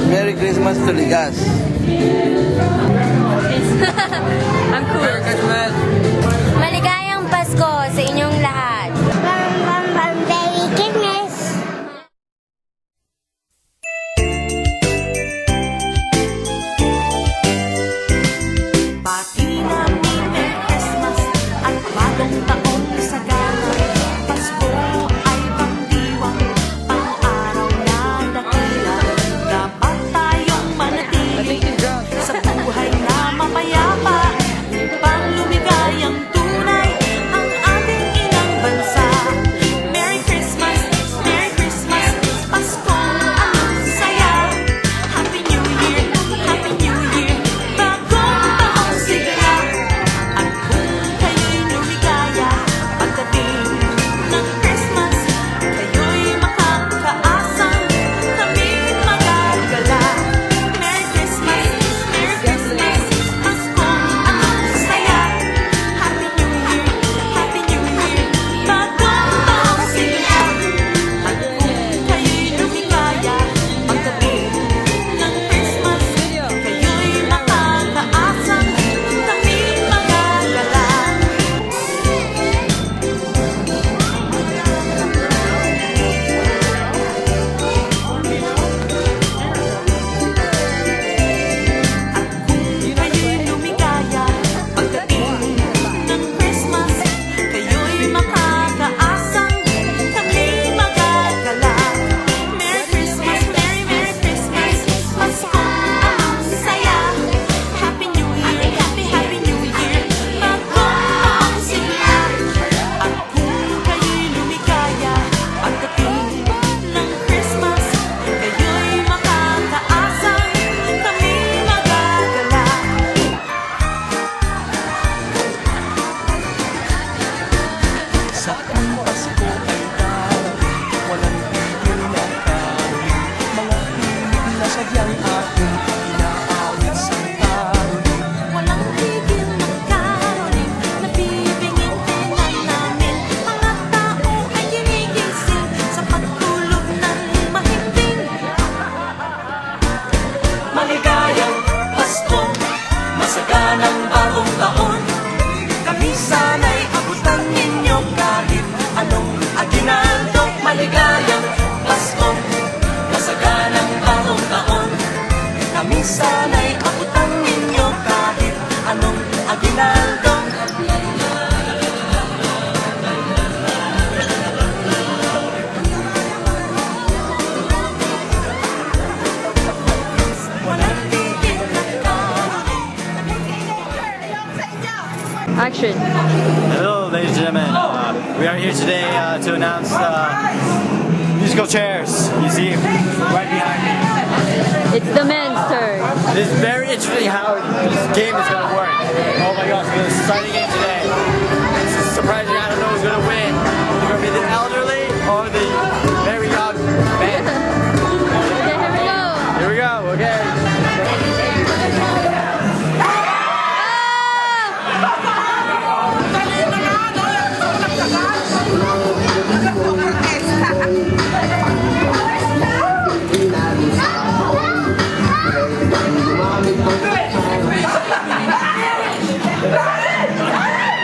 Merry Christmas to Ligas. I'm cool. Merry Christmas. Maligayang Pasko sa inyong lahat. Merry Christmas. Bati namin Merry Christmas at bagong taon sa gala. Pasko ay pangdiwang, pang-araw na dakila. Dapat tayong manatili sa buhay na mapayapa upang lumigayang tunay ang ating inang bansa. Merry Christmas, Pasko ang saya. Happy New Year, bagong taong sigla. At kung kayo'y lumigaya pagdating ng Christmas, kayo'y makakaasang kaming magagala. Merry Christmas, Pasko ang saya. Happy New Year, bagong taong sigla. At kung kayo'y lumigaya pagdating ng Christmas, kayo'y makakaasang kaming magagala. Kung kayo'y lumigaya pagdating ng Christmas, kayo'y makakaasang kaming magagala. Merry Christmas, Pasko ang saya. Happy New Year, Happy New Year, bagong taong sigla. At kung kayo'y lumigaya pagdating ng Christmas, kayo'y makakaasang kaming magagala. Sa tuwing Pasko ay darating, walang tigil na karoling. Mga hilig na sadyang ating inaawit sa karoling. Walang tigil na caroling, nabibingin tengan namin. Mga tao ay ginigising sa pagtulog ng mahimbing. Maligayang Pasko, masaganang bagong taon. Kami sana'y abutan ninyo kahit anong aginaldo. Maligayang Pasko, masaganang bagong taon. Kami sana'y abutan ninyo kahit anong aginaldo. Walang tigil na caroling. Action. Hello, ladies and gentlemen. We are here today to announce musical chairs. You see right behind me. It's the men's turn. It is very interesting how this game is going to work. Oh my gosh, we're going to start the game today. It's surprising. I don't know who's going to win. Is it going to be the elderly or the very young man? Okay, here we go. Here we go. Okay. Merry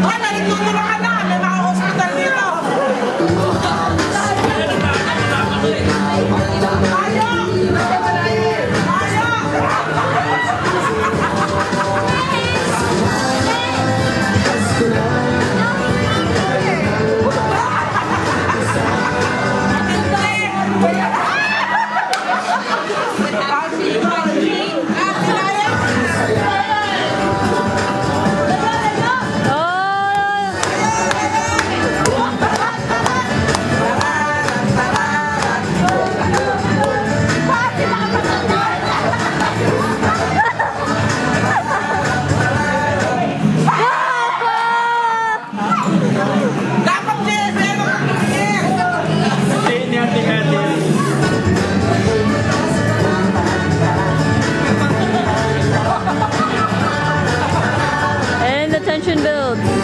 Ay, nagtutulong ka na. May mga hospital dito. Oh! Dapat meron kang tumingin. And the tension builds.